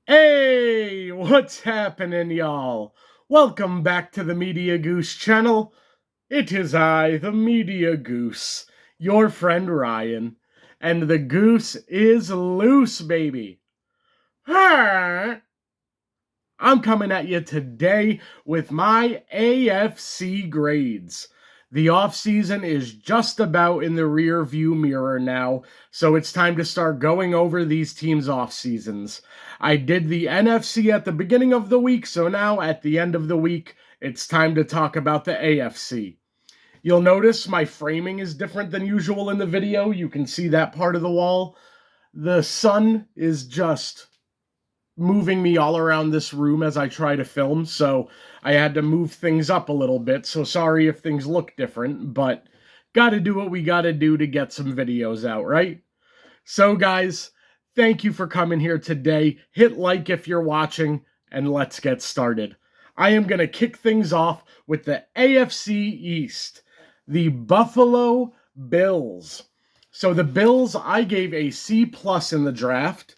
Hey, what's happening, y'all? Welcome back to the Media Goose channel. It is I, the Media Goose, your friend Ryan, and the goose is loose, baby. I'm coming at you today with my AFC grades. The offseason is just about in the rear view mirror now, so it's time to start going over these teams' off seasons. I did the NFC at the beginning of the week, so now at the end of the week, it's time to talk about the AFC. You'll notice my framing is different than usual in the video. You can see that part of the wall. The sun is just moving me all around this room as I try to film, so I had to move things up a little bit, so sorry if things look different, but gotta do what we gotta do to get some videos out, right? So guys, thank you for coming here today. Hit like if you're watching, and let's get started. I am gonna kick things off with the AFC East, the Buffalo Bills. So the Bills, I gave a C+ in the draft.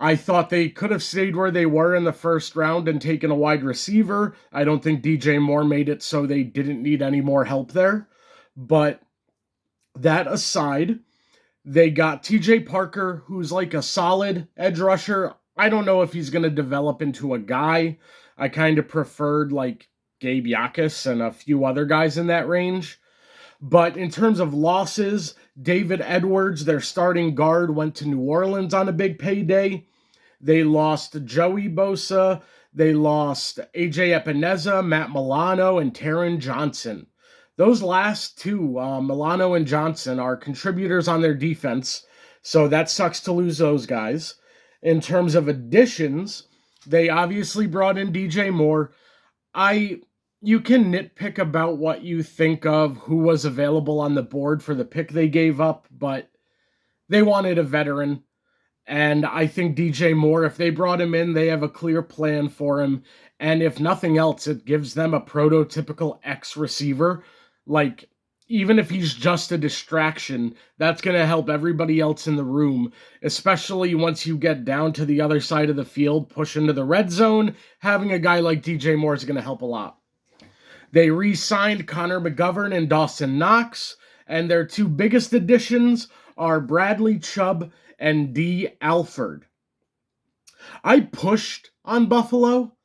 I thought they could have stayed where they were in the first round and taken a wide receiver. I don't think DJ Moore made it so they didn't need any more help there. But that aside, they got TJ Parker, who's like a solid edge rusher. I don't know if he's going to develop into a guy. I kind of preferred like Gabe Yakus and a few other guys in that range. But in terms of losses, David Edwards, their starting guard, went to New Orleans on a big payday. They lost Joey Bosa. They lost AJ Epineza, Matt Milano, and Taron Johnson. Those last two, Milano and Johnson, are contributors on their defense, so that sucks to lose those guys. In terms of additions, they obviously brought in DJ Moore. You can nitpick about what you think of who was available on the board for the pick they gave up, but they wanted a veteran. And I think DJ Moore, if they brought him in, they have a clear plan for him. And if nothing else, it gives them a prototypical X receiver. Like, even if he's just a distraction, that's going to help everybody else in the room, especially once you get down to the other side of the field, push into the red zone. Having a guy like DJ Moore is going to help a lot. They re-signed Connor McGovern and Dawson Knox, and their two biggest additions are Bradley Chubb and D. Alford. I pushed on Buffalo.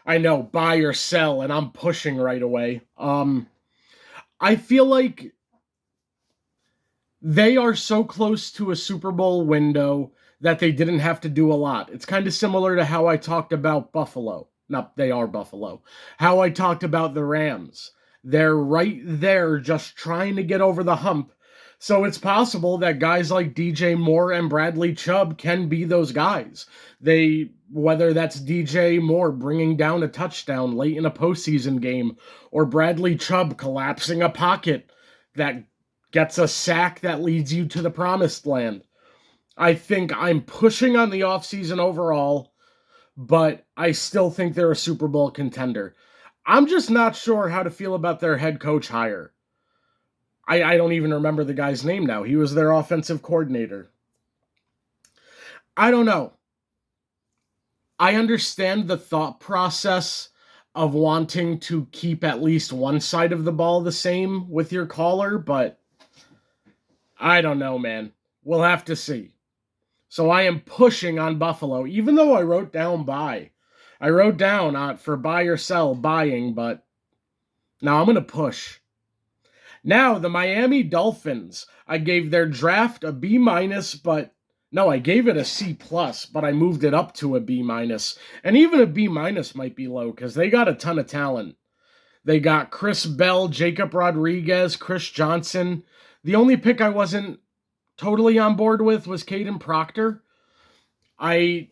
I know, buy or sell, and I'm pushing right away. I feel like they are so close to a Super Bowl window that they didn't have to do a lot. It's kind of similar to how I talked about Buffalo. No, they are Buffalo. How I talked about the Rams. They're right there just trying to get over the hump. So it's possible that guys like DJ Moore and Bradley Chubb can be those guys. Whether that's DJ Moore bringing down a touchdown late in a postseason game, or Bradley Chubb collapsing a pocket that gets a sack that leads you to the promised land. I think I'm pushing on the offseason overall, but I still think they're a Super Bowl contender. I'm just not sure how to feel about their head coach hire. I don't even remember the guy's name now. He was their offensive coordinator. I don't know. I understand the thought process of wanting to keep at least one side of the ball the same with your caller, but I don't know, man. We'll have to see. So I am pushing on Buffalo, even though I wrote down buy. I wrote down for buy or sell, buying, but now I'm going to push. Now, the Miami Dolphins, I gave their draft a B-, but no, I gave it a C+, but I moved it up to a B-. And even a B- might be low because they got a ton of talent. They got Chris Bell, Jacob Rodriguez, Chris Johnson. The only pick I wasn't totally on board with was Caden Proctor. They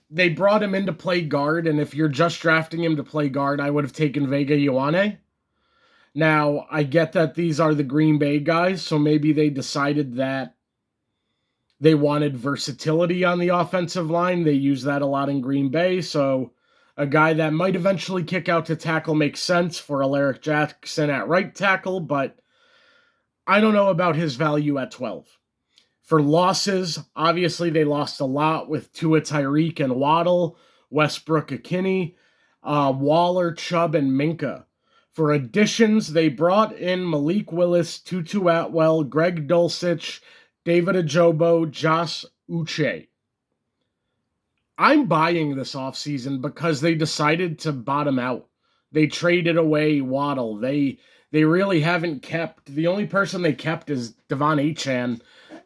brought him in to play guard, and if you're just drafting him to play guard, I would have taken Vega Ioane. Now, I get that these are the Green Bay guys, so maybe they decided that they wanted versatility on the offensive line. They use that a lot in Green Bay, so a guy that might eventually kick out to tackle makes sense for Alaric Jackson at right tackle, but I don't know about his value at 12. For losses, obviously they lost a lot with Tua, Tyreek, and Waddle, Westbrook, Akini, Waller, Chubb, and Minka. For additions, they brought in Malik Willis, Tutu Atwell, Greg Dulcich, David Ajobo, Josh Uche. I'm buying this offseason because they decided to bottom out. They traded away Waddle. They really haven't kept. The only person they kept is Devon Achane,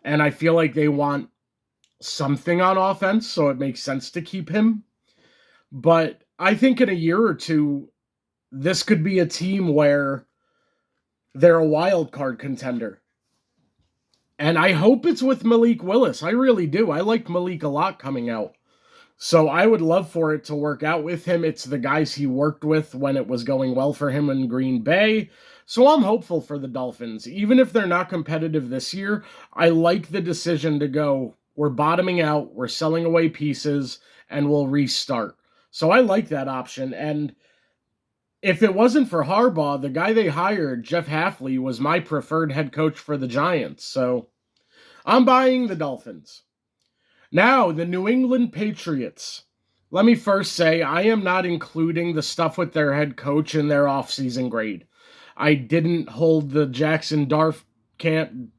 and I feel like they want something on offense, so it makes sense to keep him. But I think in a year or two, this could be a team where they're a wild card contender. And I hope it's with Malik Willis. I really do. I liked Malik a lot coming out. So I would love for it to work out with him. It's the guys he worked with when it was going well for him in Green Bay. So I'm hopeful for the Dolphins. Even if they're not competitive this year, I like the decision to go, we're bottoming out, we're selling away pieces, and we'll restart. So I like that option. And if it wasn't for Harbaugh, the guy they hired, Jeff Hafley, was my preferred head coach for the Giants. So I'm buying the Dolphins. Now, the New England Patriots. Let me first say, I am not including the stuff with their head coach in their offseason grade. I didn't hold the Jackson Dart Cam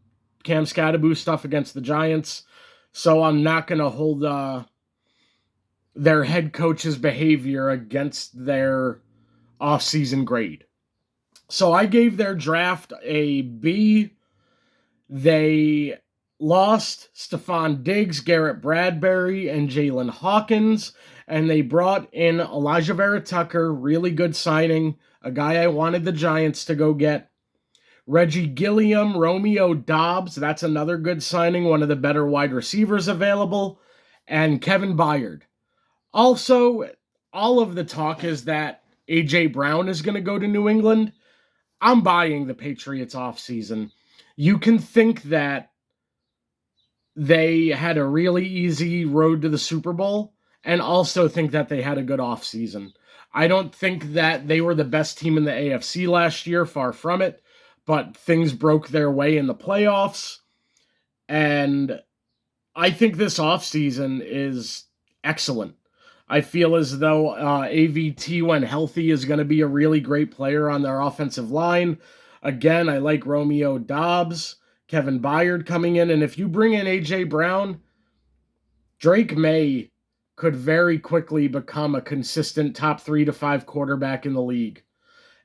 Scatterboo stuff against the Giants, so I'm not going to hold their head coach's behavior against their offseason grade. So I gave their draft a B. They lost Stephon Diggs, Garrett Bradbury, and Jalen Hawkins, and they brought in Elijah Vera Tucker, really good signing, a guy I wanted the Giants to go get. Reggie Gilliam, Romeo Doubs, that's another good signing, one of the better wide receivers available, and Kevin Byard. Also, all of the talk is that A.J. Brown is going to go to New England. I'm buying the Patriots offseason. You can think that they had a really easy road to the Super Bowl and also think that they had a good offseason. I don't think that they were the best team in the AFC last year, far from it, but things broke their way in the playoffs, and I think this offseason is excellent. I feel as though AVT, when healthy, is going to be a really great player on their offensive line. Again, I like Romeo Doubs, Kevin Byard coming in, and if you bring in A.J. Brown, Drake May could very quickly become a consistent top 3 to 5 quarterback in the league.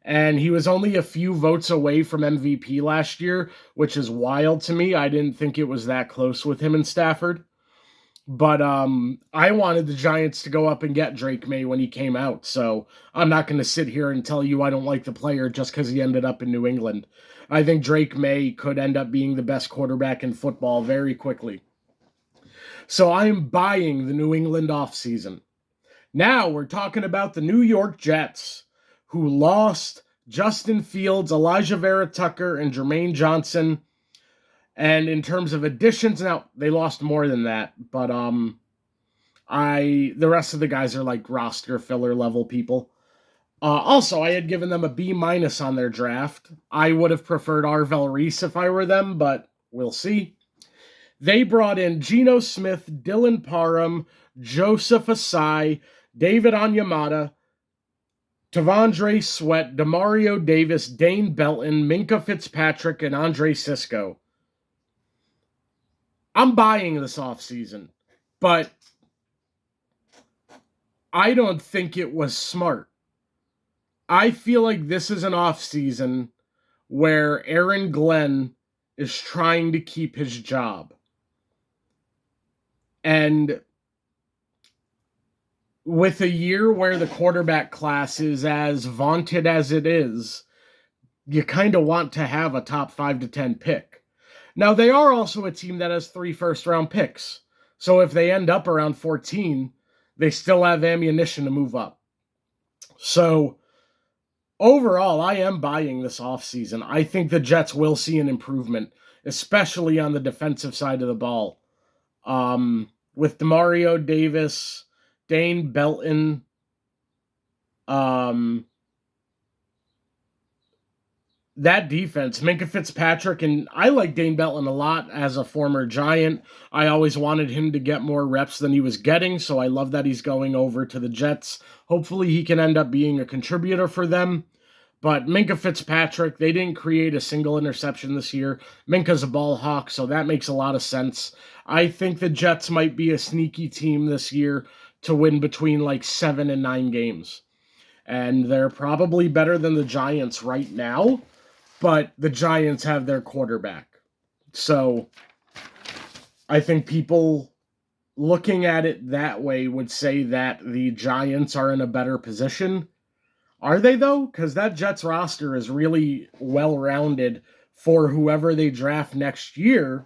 And he was only a few votes away from MVP last year, which is wild to me. I didn't think it was that close with him and Stafford. But I wanted the Giants to go up and get Drake May when he came out, so I'm not going to sit here and tell you I don't like the player just because he ended up in New England. I think Drake May could end up being the best quarterback in football very quickly. So I am buying the New England offseason. Now we're talking about the New York Jets, who lost Justin Fields, Elijah Vera Tucker, and Jermaine Johnson. And in terms of additions, now they lost more than that, but the rest of the guys are like roster filler level people. Also, I had given them a B- on their draft. I would have preferred Arvell Reese if I were them, but we'll see. They brought in Geno Smith, Dylan Parham, Joseph Asai, David Onyemata, Tavondre Sweat, Demario Davis, Dane Belton, Minka Fitzpatrick, and Andre Sisco. I'm buying this offseason, but I don't think it was smart. I feel like this is an offseason where Aaron Glenn is trying to keep his job. And with a year where the quarterback class is as vaunted as it is, you kind of want to have a top 5 to 10 pick. Now, they are also a team that has 3 first-round picks. So if they end up around 14, they still have ammunition to move up. So overall, I am buying this offseason. I think the Jets will see an improvement, especially on the defensive side of the ball. With Demario Davis, Dane Belton, that defense, Minka Fitzpatrick, and I like Dane Belton a lot as a former Giant. I always wanted him to get more reps than he was getting, so I love that he's going over to the Jets. Hopefully he can end up being a contributor for them. But Minka Fitzpatrick, they didn't create a single interception this year. Minka's a ball hawk, so that makes a lot of sense. I think the Jets might be a sneaky team this year to win between like 7 and 9 games. And they're probably better than the Giants right now, but the Giants have their quarterback. So I think people looking at it that way would say that the Giants are in a better position. Are they, though? Because that Jets roster is really well-rounded for whoever they draft next year.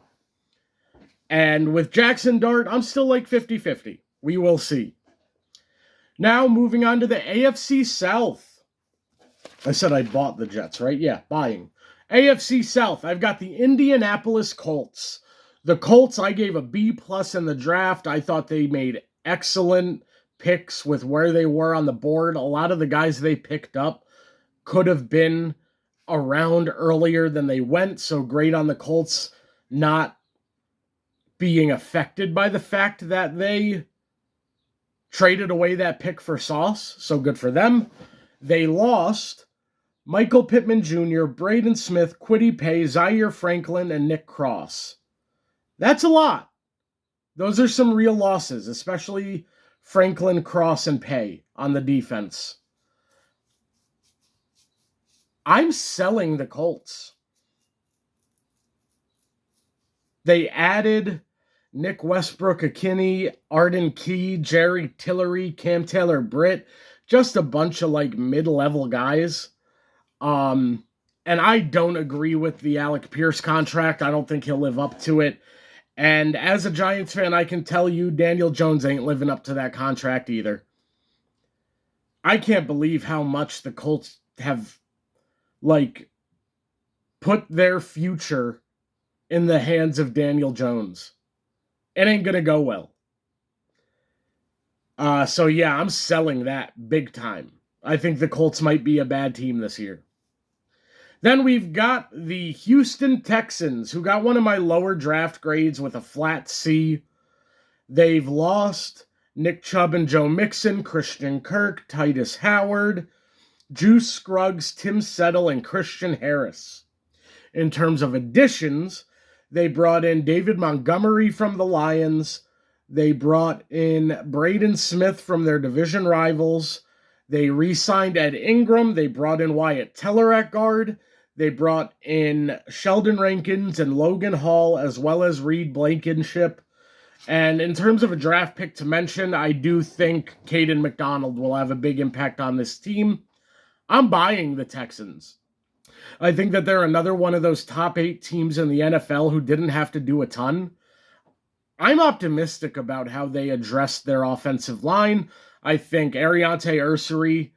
And with Jackson Dart, I'm still like 50-50. We will see. Now, moving on to the AFC South. I said I bought the Jets, right? Yeah, buying. AFC South, I've got the Indianapolis Colts. The Colts, I gave a B+ in the draft. I thought they made excellent picks with where they were on the board. A lot of the guys they picked up could have been around earlier than they went, so great on the Colts not being affected by the fact that they traded away that pick for Sauce, so good for them. They lost Michael Pittman Jr., Braden Smith, Kwity Paye, Zaire Franklin, and Nick Cross. That's a lot. Those are some real losses, especially Franklin, Cross, and Paye on the defense. I'm selling the Colts. They added Nick Westbrook-Ikhine, Arden Key, Jerry Tillery, Cam Taylor-Britt, just a bunch of like mid-level guys. And I don't agree with the Alec Pierce contract. I don't think he'll live up to it. And as a Giants fan, I can tell you Daniel Jones ain't living up to that contract either. I can't believe how much the Colts have, like, put their future in the hands of Daniel Jones. It ain't going to go well. So, yeah, I'm selling that big time. I think the Colts might be a bad team this year. Then we've got the Houston Texans, who got one of my lower draft grades with a flat C. They've lost Nick Chubb and Joe Mixon, Christian Kirk, Titus Howard, Juice Scruggs, Tim Settle, and Christian Harris. In terms of additions, they brought in David Montgomery from the Lions. They brought in Braden Smith from their division rivals. They re-signed Ed Ingram. They brought in Wyatt Teller at guard. They brought in Sheldon Rankins and Logan Hall, as well as Reed Blankenship. And in terms of a draft pick to mention, I do think Caden McDonald will have a big impact on this team. I'm buying the Texans. I think that they're another one of those top 8 teams in the NFL who didn't have to do a ton. I'm optimistic about how they addressed their offensive line. I think Ariante Ursary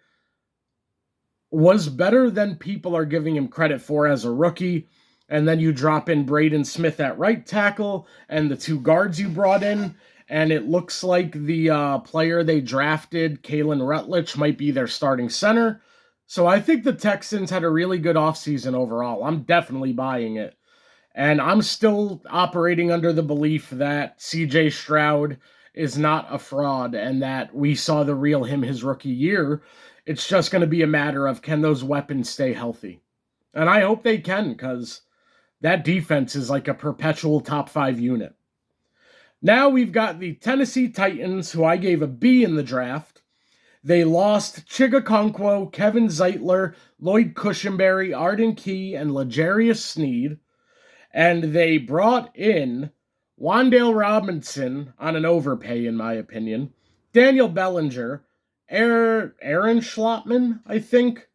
was better than people are giving him credit for as a rookie. And then you drop in Braden Smith at right tackle and the 2 guards you brought in. And it looks like the player they drafted, Kalen Rutledge, might be their starting center. So I think the Texans had a really good offseason overall. I'm definitely buying it. And I'm still operating under the belief that CJ Stroud is not a fraud and that we saw the real him his rookie year. It's just going to be a matter of can those weapons stay healthy? And I hope they can, because that defense is like a perpetual top 5 unit. Now we've got the Tennessee Titans, who I gave a B in the draft. They lost Chigakonkwo, Kevin Zeitler, Lloyd Cushenberry, Arden Key, and L'Jarius Sneed. And they brought in Wan'Dale Robinson on an overpay, in my opinion, Daniel Bellinger, Aaron Schlottman, I think,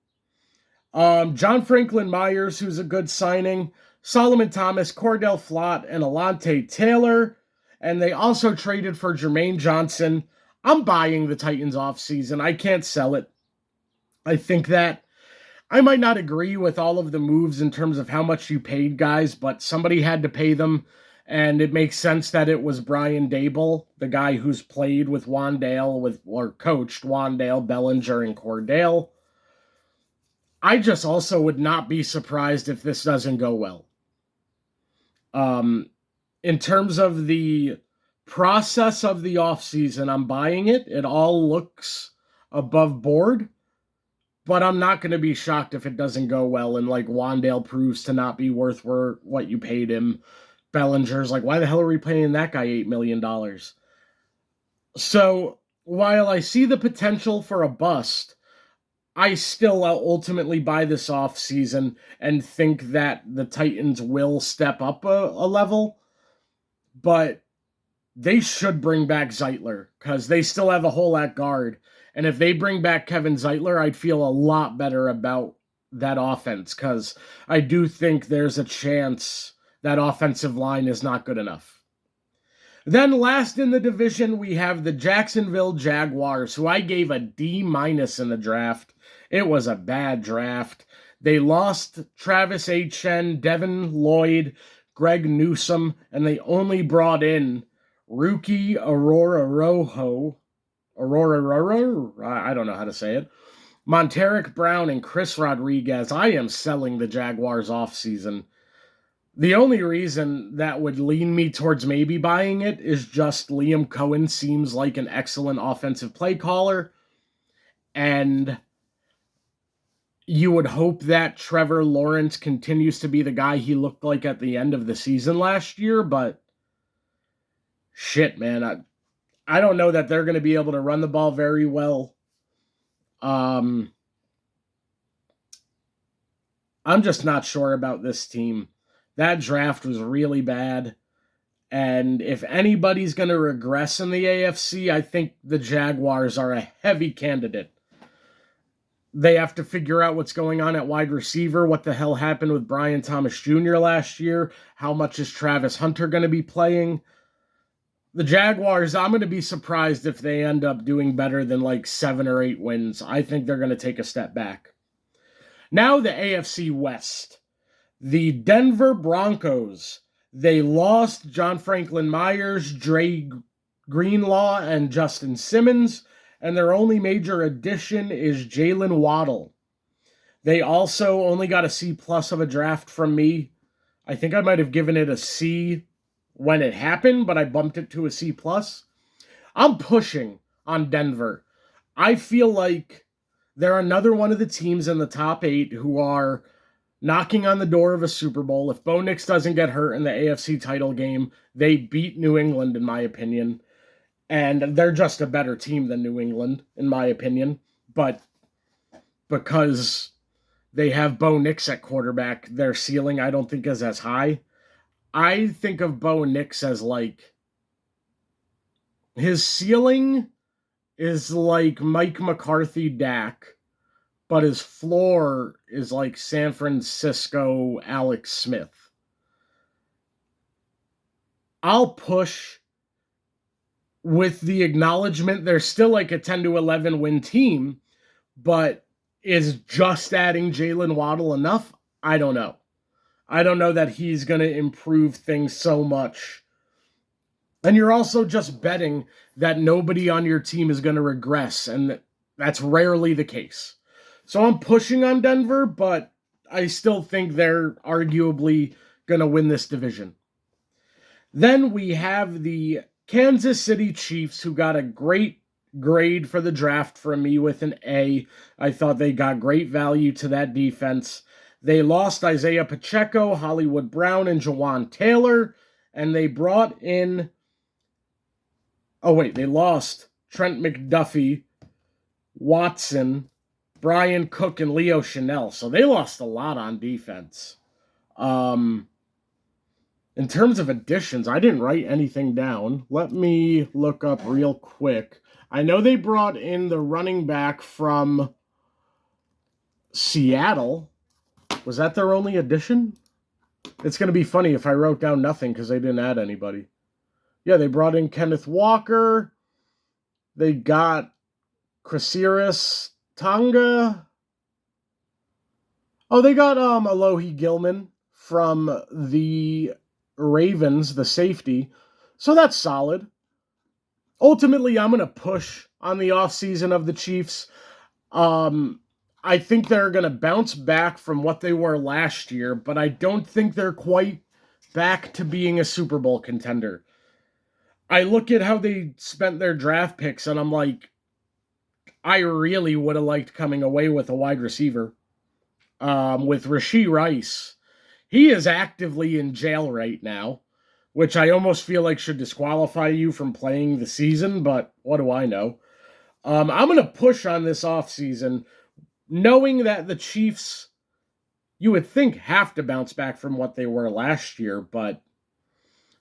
John Franklin Myers, who's a good signing, Solomon Thomas, Cordell Flott, and Alante Taylor. And they also traded for Jermaine Johnson. I'm buying the Titans offseason. I can't sell it. I think that I might not agree with all of the moves in terms of how much you paid guys, but somebody had to pay them. And it makes sense that it was Brian Dable, the guy who's played with Wan'Dale, or coached Wan'Dale, Bellinger, and Cordell. I just also would not be surprised if this doesn't go well. In terms of the process of the offseason, I'm buying it. It all looks above board, but I'm not going to be shocked if it doesn't go well and like Wandale proves to not be worth what you paid him. Bellinger's like, why the hell are we paying that guy $8 million? So while I see the potential for a bust, I still ultimately buy this offseason and think that the Titans will step up a level, but they should bring back Zeitler because they still have a hole at guard. And if they bring back Kevin Zeitler, I'd feel a lot better about that offense because I do think there's a chance that offensive line is not good enough. Then last in the division, we have the Jacksonville Jaguars, who I gave a D- in the draft. It was a bad draft. They lost Travis Etienne, Devin Lloyd, Greg Newsome, and they only brought in rookie Aurora Roro, I don't know how to say it, Monteric Brown, and Chris Rodriguez. I am selling the Jaguars offseason. The only reason that would lean me towards maybe buying it is just Liam Cohen seems like an excellent offensive play caller, and you would hope that Trevor Lawrence continues to be the guy he looked like at the end of the season last year, but shit, man, I don't know that they're going to be able to run the ball very well. I'm just not sure about this team. That draft was really bad. And if anybody's going to regress in the AFC, I think the Jaguars are a heavy candidate. They have to figure out what's going on at wide receiver, what the hell happened with Brian Thomas Jr. last year, how much is Travis Hunter going to be playing. The Jaguars, I'm going to be surprised if they end up doing better than like 7 or 8 wins. I think they're going to take a step back. Now the AFC West. The Denver Broncos. They lost John Franklin Myers, Dre Greenlaw, and Justin Simmons, and their only major addition is Jalen Waddle. They also only got a C+ of a draft from me. I think I might have given it a C when it happened, but I bumped it to a C+. I'm pushing on Denver. I feel like they're another one of the teams in the top 8 who are knocking on the door of a Super Bowl. If Bo Nix doesn't get hurt in the AFC title game, they beat New England, in my opinion. And they're just a better team than New England, in my opinion. But because they have Bo Nix at quarterback, their ceiling I don't think is as high. I think of Bo Nix as like, his ceiling is like Mike McCarthy Dak, but his floor is like San Francisco Alex Smith. I'll push with the acknowledgement they're still like a 10 to 11 win team, but is just adding Jalen Waddle enough? I don't know. I don't know that he's going to improve things so much. And you're also just betting that nobody on your team is going to regress, and that's rarely the case. So I'm pushing on Denver, but I still think they're arguably going to win this division. Then we have the Kansas City Chiefs, who got a great grade for the draft from me with an A. I thought they got great value to that defense. They lost Isaiah Pacheco, Hollywood Brown, and Jawan Taylor, and they brought in... they lost Trent McDuffie, Watson, Brian Cook, and Leo Chanel. So they lost a lot on defense. In terms of additions, I didn't write anything down. Let me look up real quick. I know they brought in the running back from Seattle. Was that their only addition? It's going to be funny if I wrote down nothing because they didn't add anybody. Yeah, they brought in Kenneth Walker. They got Crasiris Tonga. Oh, they got Alohi Gilman from the Ravens, the safety. So that's solid. Ultimately, I'm going to push on the offseason of the Chiefs. I think they're going to bounce back from what they were last year, but I don't think they're quite back to being a Super Bowl contender. I look at how they spent their draft picks, and I'm like, I really would have liked coming away with a wide receiver. With Rashee Rice, he is actively in jail right now, which I almost feel like should disqualify you from playing the season, but what do I know? I'm going to push on this offseason, knowing that the Chiefs, you would think, have to bounce back from what they were last year, but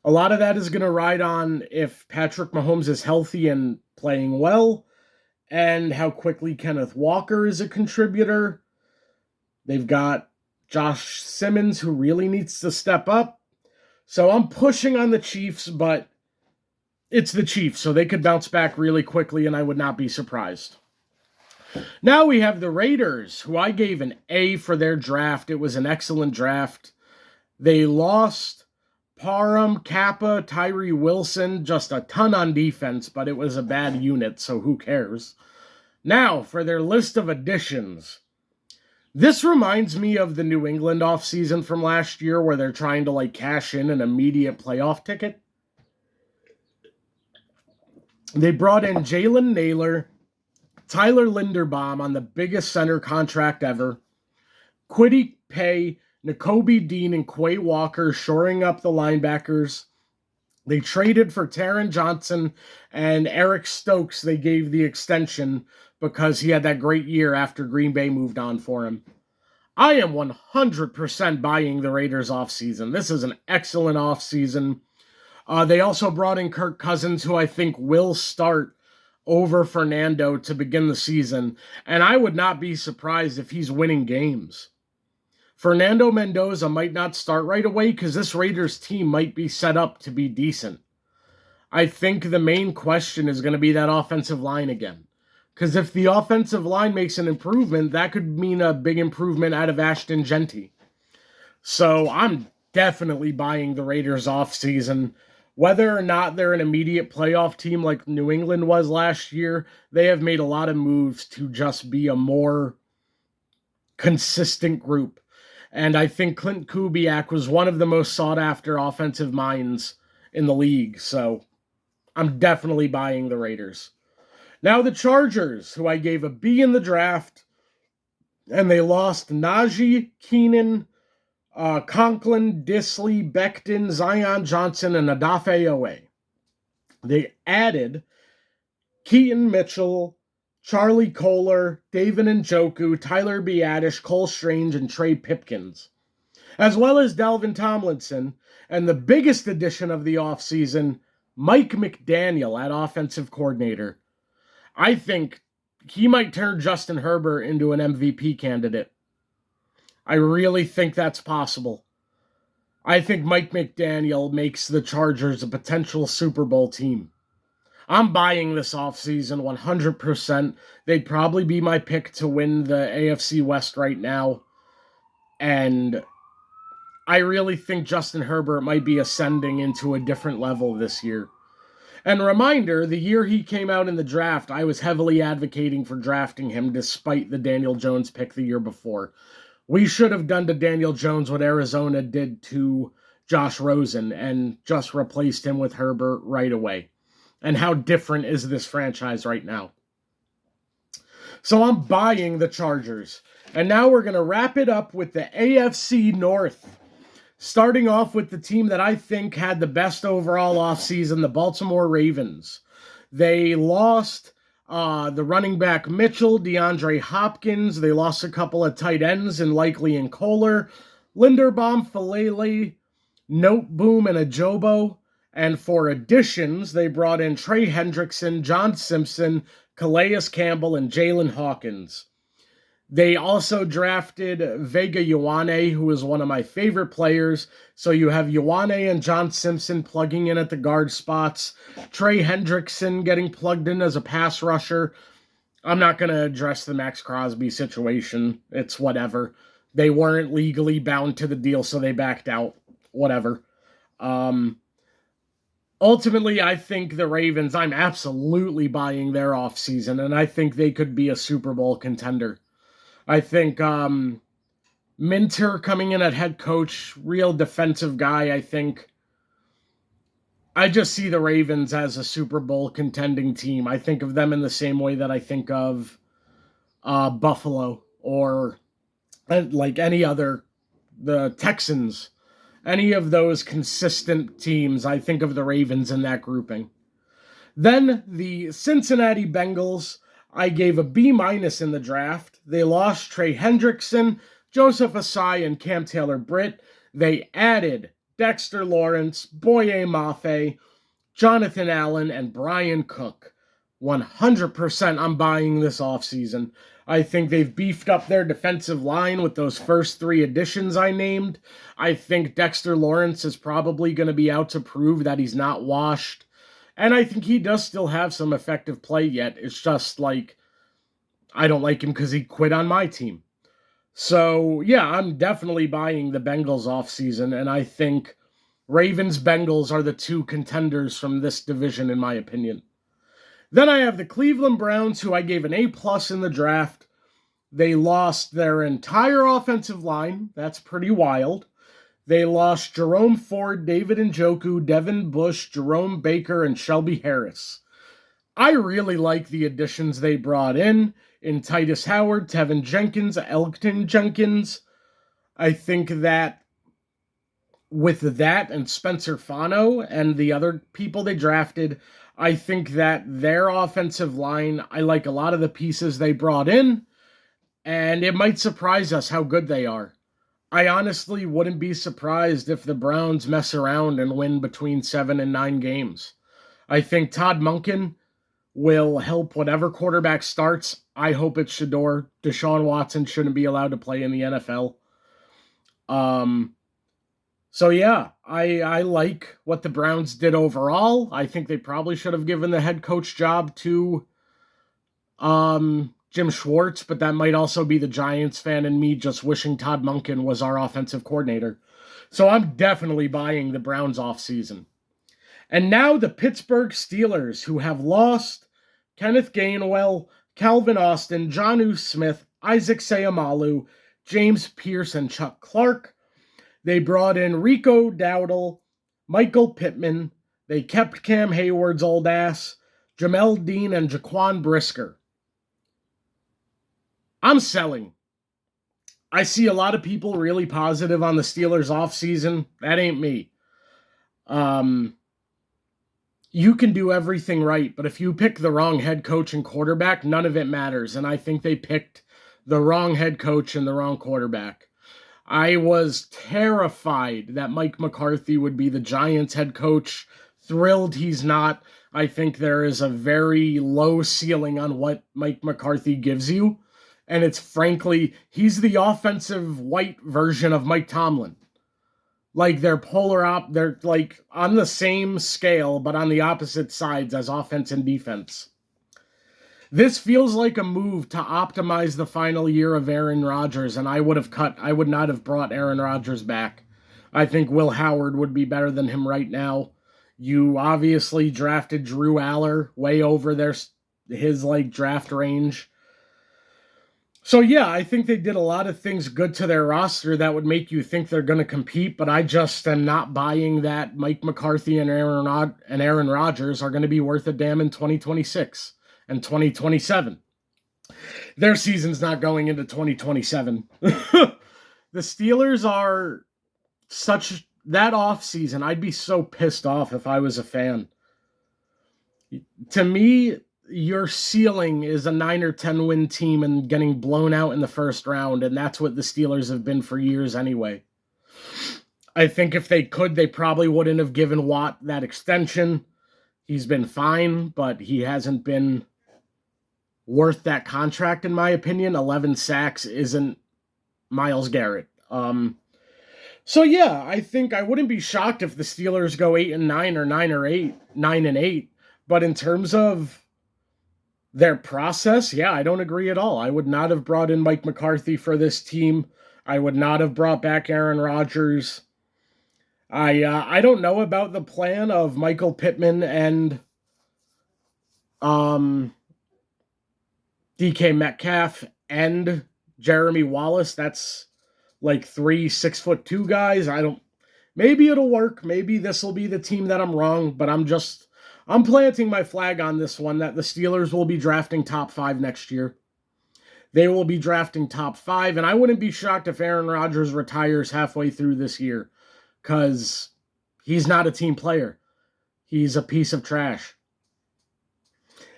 a lot of that is going to ride on if Patrick Mahomes is healthy and playing well, and how quickly Kenneth Walker is a contributor. They've got Josh Simmons, who really needs to step up. So I'm pushing on the Chiefs, but it's the Chiefs, so they could bounce back really quickly, and I would not be surprised. Now we have the Raiders, who I gave an A for their draft. It was an excellent draft. They lost Parham, Kappa, Tyree Wilson, just a ton on defense, but it was a bad unit, so who cares? Now, for their list of additions. This reminds me of the New England offseason from last year where they're trying to cash in an immediate playoff ticket. They brought in Jalen Naylor, Tyler Linderbaum on the biggest center contract ever, Kwity Paye, Nakobe Dean, and Quay Walker shoring up the linebackers. They traded for Taron Johnson and Eric Stokes. They gave the extension because he had that great year after Green Bay moved on for him. I am 100% buying the Raiders offseason. This is an excellent offseason. They also brought in Kirk Cousins, who I think will start over Fernando to begin the season, and I would not be surprised if he's winning games. Fernando Mendoza might not start right away because this Raiders team might be set up to be decent. I think the main question is going to be that offensive line again. Because if the offensive line makes an improvement, that could mean a big improvement out of Ashton Genty. So I'm definitely buying the Raiders offseason. Whether or not they're an immediate playoff team like New England was last year, they have made a lot of moves to just be a more consistent group. And I think Clint Kubiak was one of the most sought-after offensive minds in the league. So I'm definitely buying the Raiders. Now the Chargers, who I gave a B in the draft, and they lost Najee, Keenan, Conklin, Disley, Becton, Zion Johnson, and Odafe Owe. They added Keaton Mitchell, Charlie Kohler, David Njoku, Tyler Biadasz, Cole Strange, and Trey Pipkins, as well as Dalvin Tomlinson, and the biggest addition of the offseason, Mike McDaniel at offensive coordinator. I think he might turn Justin Herbert into an MVP candidate. I really think that's possible. I think Mike McDaniel makes the Chargers a potential Super Bowl team. I'm buying this offseason 100%. They'd probably be my pick to win the AFC West right now. And I really think Justin Herbert might be ascending into a different level this year. And reminder, the year he came out in the draft, I was heavily advocating for drafting him despite the Daniel Jones pick the year before. We should have done to Daniel Jones what Arizona did to Josh Rosen and just replaced him with Herbert right away. And how different is this franchise right now? So I'm buying the Chargers. And now we're going to wrap it up with the AFC North. Starting off with the team that I think had the best overall offseason, the Baltimore Ravens. They lost the running back Mitchell, DeAndre Hopkins. They lost a couple of tight ends in Likely and Kohler, Linderbaum, Falele, Noteboom, and Ajobo. And for additions, they brought in Trey Hendrickson, John Simpson, Calais Campbell, and Jalen Hawkins. They also drafted Vega Ioane, who is one of my favorite players. So you have Ioane and John Simpson plugging in at the guard spots. Trey Hendrickson getting plugged in as a pass rusher. I'm not going to address the Max Crosby situation. It's whatever. They weren't legally bound to the deal, so they backed out. Whatever. Ultimately, I think the Ravens, I'm absolutely buying their offseason, and I think they could be a Super Bowl contender. I think Minter coming in at head coach, real defensive guy, I think. I just see the Ravens as a Super Bowl contending team. I think of them in the same way that I think of Buffalo or like any other, the Texans, any of those consistent teams. I think of the Ravens in that grouping. Then the Cincinnati Bengals, I gave a B- in the draft. They lost Trey Hendrickson, Joseph Asai, and Cam Taylor-Britt. They added Dexter Lawrence, Boye Mafe, Jonathan Allen, and Brian Cook. 100% I'm buying this offseason. I think they've beefed up their defensive line with those first 3 additions I named. I think Dexter Lawrence is probably going to be out to prove that he's not washed. And I think he does still have some effective play yet. It's just like, I don't like him because he quit on my team. So, yeah, I'm definitely buying the Bengals offseason, and I think Ravens-Bengals are the 2 contenders from this division, in my opinion. Then I have the Cleveland Browns, who I gave an A+ in the draft. They lost their entire offensive line. That's pretty wild. They lost Jerome Ford, David Njoku, Devin Bush, Jerome Baker, and Shelby Harris. I really like the additions they brought in Titus Howard, Tevin Jenkins, Elgton Jenkins. I think that with that and Spencer Fano and the other people they drafted, I think that their offensive line, I like a lot of the pieces they brought in, and it might surprise us how good they are. I honestly wouldn't be surprised if the Browns mess around and win between 7 and 9 games. I think Todd Monken will help whatever quarterback starts. I hope it's Shador. Deshaun Watson shouldn't be allowed to play in the NFL. So yeah, I like what the Browns did overall. I think they probably should have given the head coach job to Jim Schwartz, but that might also be the Giants fan and me just wishing Todd Monken was our offensive coordinator. So I'm definitely buying the Browns offseason. And now the Pittsburgh Steelers, who have lost Kenneth Gainwell, Calvin Austin, Jonnu Smith, Isaac Seumalo, James Pierce, and Chuck Clark. They brought in Rico Dowdle, Michael Pittman. They kept Cam Hayward's old ass, Jamel Dean, and Jaquan Brisker. I'm selling. I see a lot of people really positive on the Steelers offseason. That ain't me. You can do everything right, but if you pick the wrong head coach and quarterback, none of it matters. And I think they picked the wrong head coach and the wrong quarterback. I was terrified that Mike McCarthy would be the Giants head coach. Thrilled he's not. I think there is a very low ceiling on what Mike McCarthy gives you. And it's frankly, he's the offensive white version of Mike Tomlin. Like they're they're like on the same scale, but on the opposite sides as offense and defense. This feels like a move to optimize the final year of Aaron Rodgers, and I would not have brought Aaron Rodgers back. I think Will Howard would be better than him right now. You obviously drafted Drew Aller way over his draft range. So yeah, I think they did a lot of things good to their roster that would make you think they're going to compete, but I just am not buying that Mike McCarthy and Aaron Rodgers are going to be worth a damn in 2026 and 2027. Their season's not going into 2027. The Steelers are that offseason, I'd be so pissed off if I was a fan. To me, your ceiling is a 9 or 10 win team and getting blown out in the first round, and that's what the Steelers have been for years anyway. I think if they could, they probably wouldn't have given Watt that extension. He's been fine, but he hasn't been worth that contract, in my opinion. 11 sacks isn't Myles Garrett. So yeah, I think I wouldn't be shocked if the Steelers go 8-9 or 9-8. But in terms of their process, yeah, I don't agree at all. I would not have brought in Mike McCarthy for this team. I would not have brought back Aaron Rodgers. I don't know about the plan of Michael Pittman and DK Metcalf and Jeremy Wallace, that's like 3 6'2" guys. Maybe it'll work. Maybe this will be the team that I'm wrong, but I'm planting my flag on this one that the Steelers will be drafting top 5 next year. They will be drafting top 5, and I wouldn't be shocked if Aaron Rodgers retires halfway through this year, because he's not a team player. He's a piece of trash.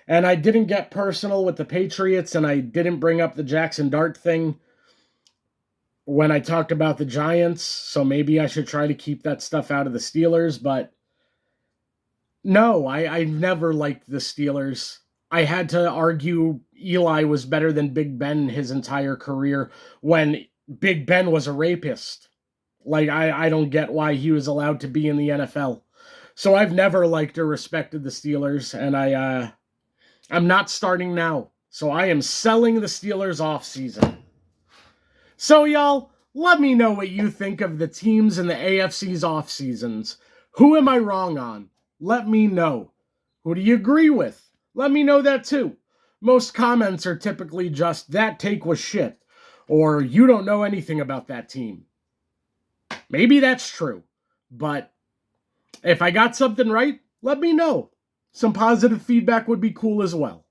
And I didn't get personal with the Patriots, and I didn't bring up the Jackson Dart thing when I talked about the Giants, so maybe I should try to keep that stuff out of the Steelers, but no, I never liked the Steelers. I had to argue Eli was better than Big Ben his entire career when Big Ben was a rapist. Like, I don't get why he was allowed to be in the NFL. So I've never liked or respected the Steelers, and I'm not starting now. So I am selling the Steelers offseason. So, y'all, let me know what you think of the teams in the AFC's offseasons. Who am I wrong on? Let me know. Who do you agree with? Let me know that too. Most comments are typically just, that take was shit, or you don't know anything about that team. Maybe that's true, but if I got something right, let me know. Some positive feedback would be cool as well.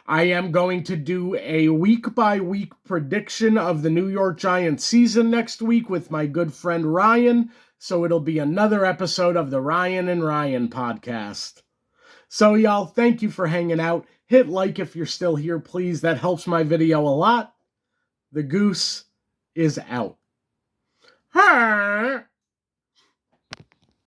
I am going to do a week-by-week prediction of the New York Giants season next week with my good friend Ryan, so it'll be another episode of the Ryan and Ryan podcast. So, y'all, thank you for hanging out. Hit like if you're still here, please. That helps my video a lot. The Goose is out.